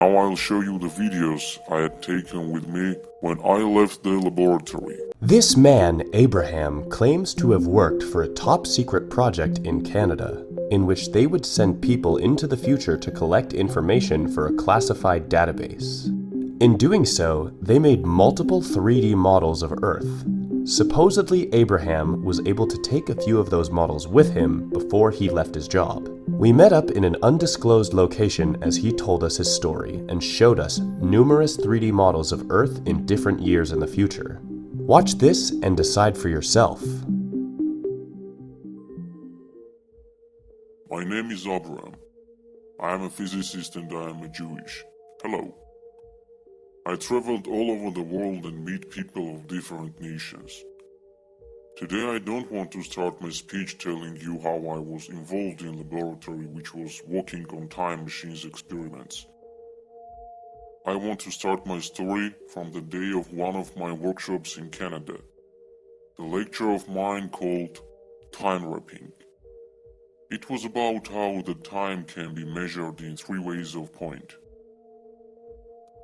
Now I'll show you the videos I had taken with me when I left the laboratory. This man, Abraham, claims to have worked for a top-secret project in Canada, in which they would send people into the future to collect information for a classified database. In doing so, they made multiple 3D models of Earth. Supposedly, Abraham was able to take a few of those models with him before he left his job. We met up in an undisclosed location as he told us his story and showed us numerous 3D models of Earth in different years in the future. Watch this and decide for yourself. My name is Abraham. I am a physicist and I am a Jewish. Hello. I traveled all over the world and meet people of different nations. Today I don't want to start my speech telling you how I was involved in laboratory which was working on time machines experiments. I want to start my story from the day of one of my workshops in Canada. The lecture of mine called Time Wrapping. It was about how the time can be measured in 3 ways of point.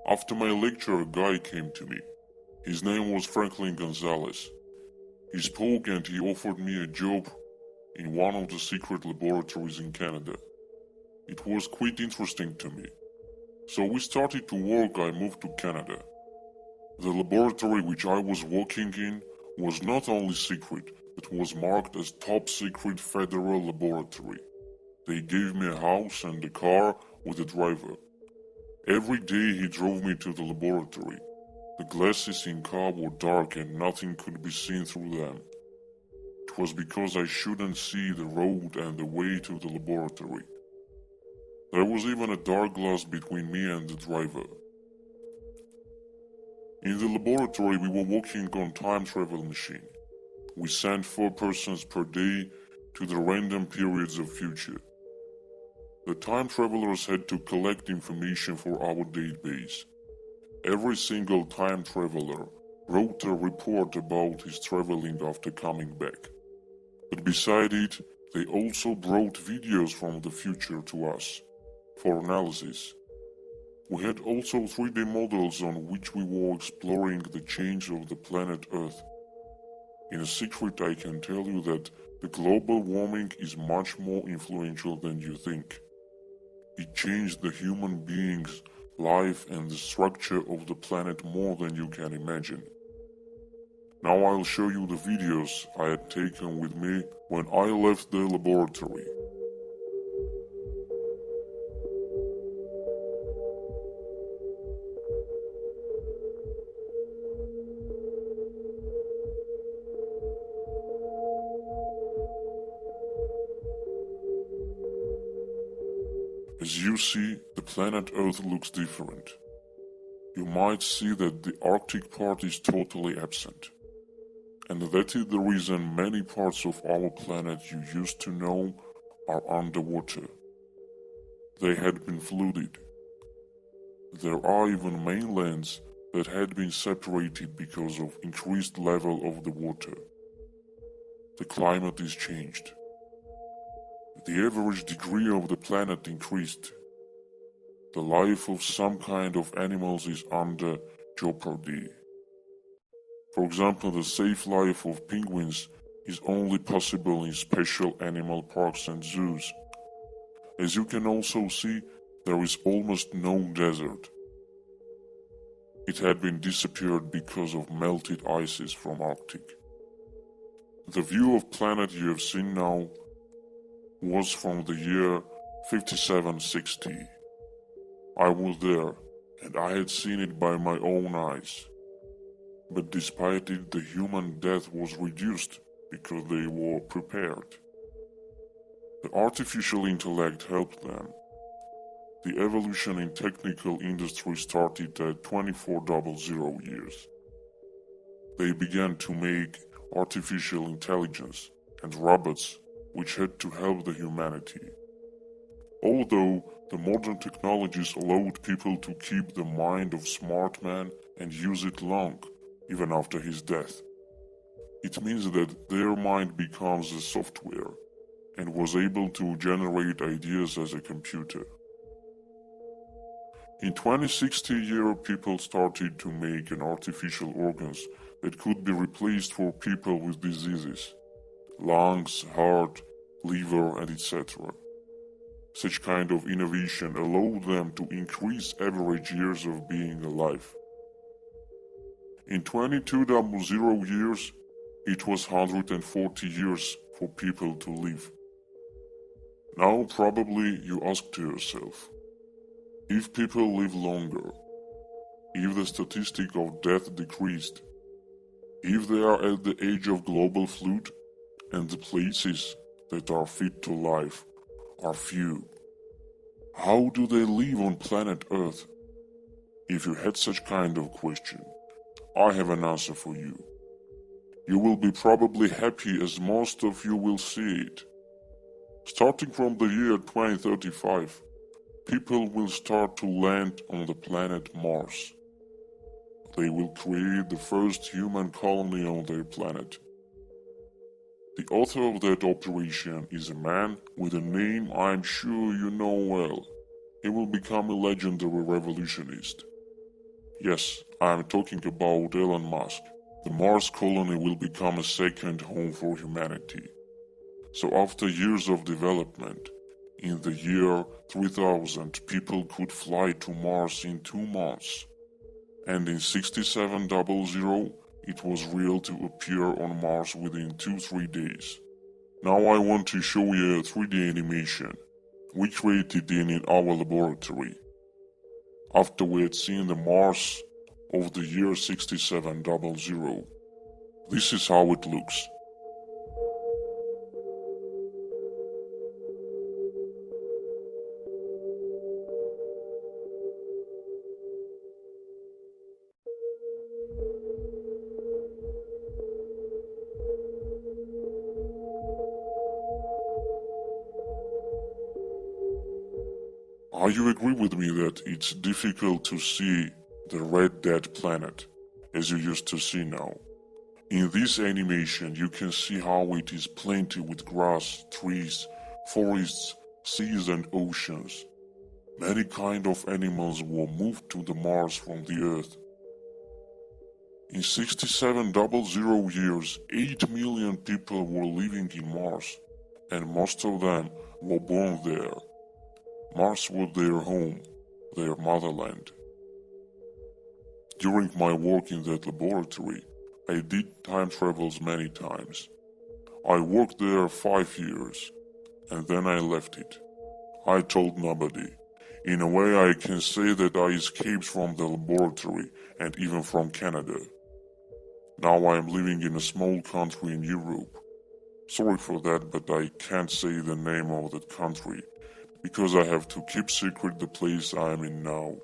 After my lecture, a guy came to me. His name was Franklin Gonzalez. He spoke and he offered me a job in one of the secret laboratories in Canada. It was quite interesting to me. So we started to work. I moved to Canada. The laboratory which I was working in was not only secret, but was marked as top secret federal laboratory. They gave me a house and a car with a driver. Every day he drove me to the laboratory. The glasses in car were dark and nothing could be seen through them. It was because I shouldn't see the road and the way to the laboratory. There was even a dark glass between me and the driver. In the laboratory we were working on time travel machine. We sent 4 persons per day to the random periods of future. The time travelers had to collect information for our database. Every single time traveler wrote a report about his traveling after coming back. But beside it, they also brought videos from the future to us for analysis. We had also 3D models on which we were exploring the change of the planet Earth. In a secret, I can tell you that the global warming is much more influential than you think. It changed the human being's life and the structure of the planet more than you can imagine. Now I'll show you the videos I had taken with me when I left the laboratory. As you see, the planet Earth looks different. You might see that the Arctic part is totally absent. And that is the reason many parts of our planet you used to know are underwater. They had been flooded. There are even mainlands that had been separated because of increased level of the water. The climate is changed. The average degree of the planet increased. The life of some kind of animals is under jeopardy. For example, the safe life of penguins is only possible in special animal parks and zoos. As you can also see, there is almost no desert. It had been disappeared because of melted ices from Arctic. The view of planet you have seen now was from the year 5760. I was there, and I had seen it by my own eyes. But despite it, the human death was reduced because they were prepared. The artificial intellect helped them. The evolution in technical industry started at 2400 years. They began to make artificial intelligence and robots which had to help the humanity. Although the modern technologies allowed people to keep the mind of smart man and use it long, even after his death, it means that their mind becomes a software and was able to generate ideas as a computer. In 2060 people started to make an artificial organs that could be replaced for people with diseases, lungs, heart, liver, and etc. Such kind of innovation allowed them to increase average years of being alive. In 2200 years, it was 140 years for people to live. Now probably you ask to yourself, if people live longer, if the statistic of death decreased, if they are at the age of global flood, and the places that are fit to life are few, how do they live on planet Earth? If you had such kind of question, I have an answer for you. You will be probably happy as most of you will see it. Starting from the year 2035, people will start to land on the planet Mars. They will create the first human colony on their planet. The author of that operation is a man with a name I'm sure you know well. He will become a legendary revolutionist. Yes, I'm talking about Elon Musk. The Mars colony will become a second home for humanity. So after years of development, in the year 3000 people could fly to Mars in 2 months. And in 6700 it was real to appear on Mars within 2-3 days. Now I want to show you a 3D animation we created in our laboratory. After we had seen the Mars of the year 6700. This is how it looks. Are you agree with me that it's difficult to see the red dead planet as you used to see now? In this animation you can see how it is plenty with grass, trees, forests, seas and oceans. Many kind of animals were moved to the Mars from the Earth. In 6700 years, 8 million people were living in Mars, and most of them were born there. Mars was their home, their motherland. During my work in that laboratory, I did time travels many times. I worked there 5 years, and then I left it. I told nobody. In a way I can say that I escaped from the laboratory and even from Canada. Now I am living in a small country in Europe. Sorry for that, but I can't say the name of that country, because I have to keep secret the place I am in now.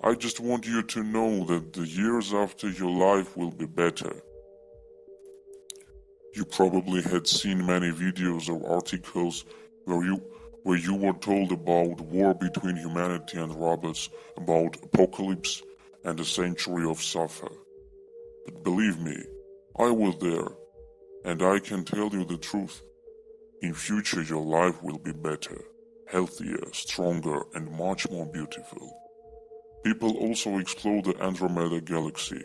I just want you to know that the years after your life will be better. You probably had seen many videos or articles where you were told about war between humanity and robots, about apocalypse and a century of suffer. But believe me, I was there, and I can tell you the truth. In future your life will be better, healthier, stronger and much more beautiful. People also explore the Andromeda galaxy,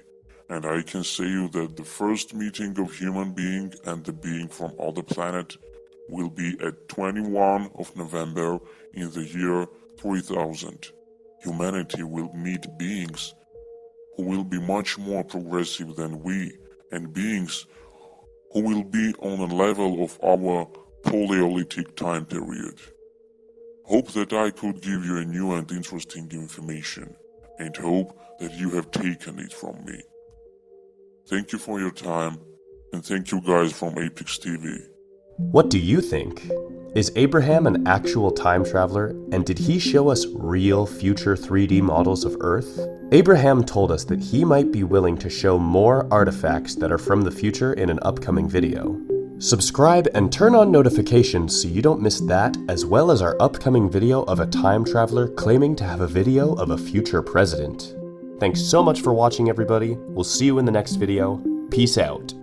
and I can say you that the first meeting of human being and the being from other planet will be at 21 of November in the year 3000. Humanity will meet beings who will be much more progressive than we, and beings who will be on a level of our Paleolithic time period. Hope that I could give you a new and interesting information, and hope that you have taken it from me. Thank you for your time, and thank you guys from ApexTV. What do you think? Is Abraham an actual time traveler, and did he show us real future 3D models of Earth? Abraham told us that he might be willing to show more artifacts that are from the future in an upcoming video. Subscribe and turn on notifications so you don't miss that, as well as our upcoming video of a time traveler claiming to have a video of a future president. Thanks so much for watching, everybody. We'll see you in the next video. Peace out.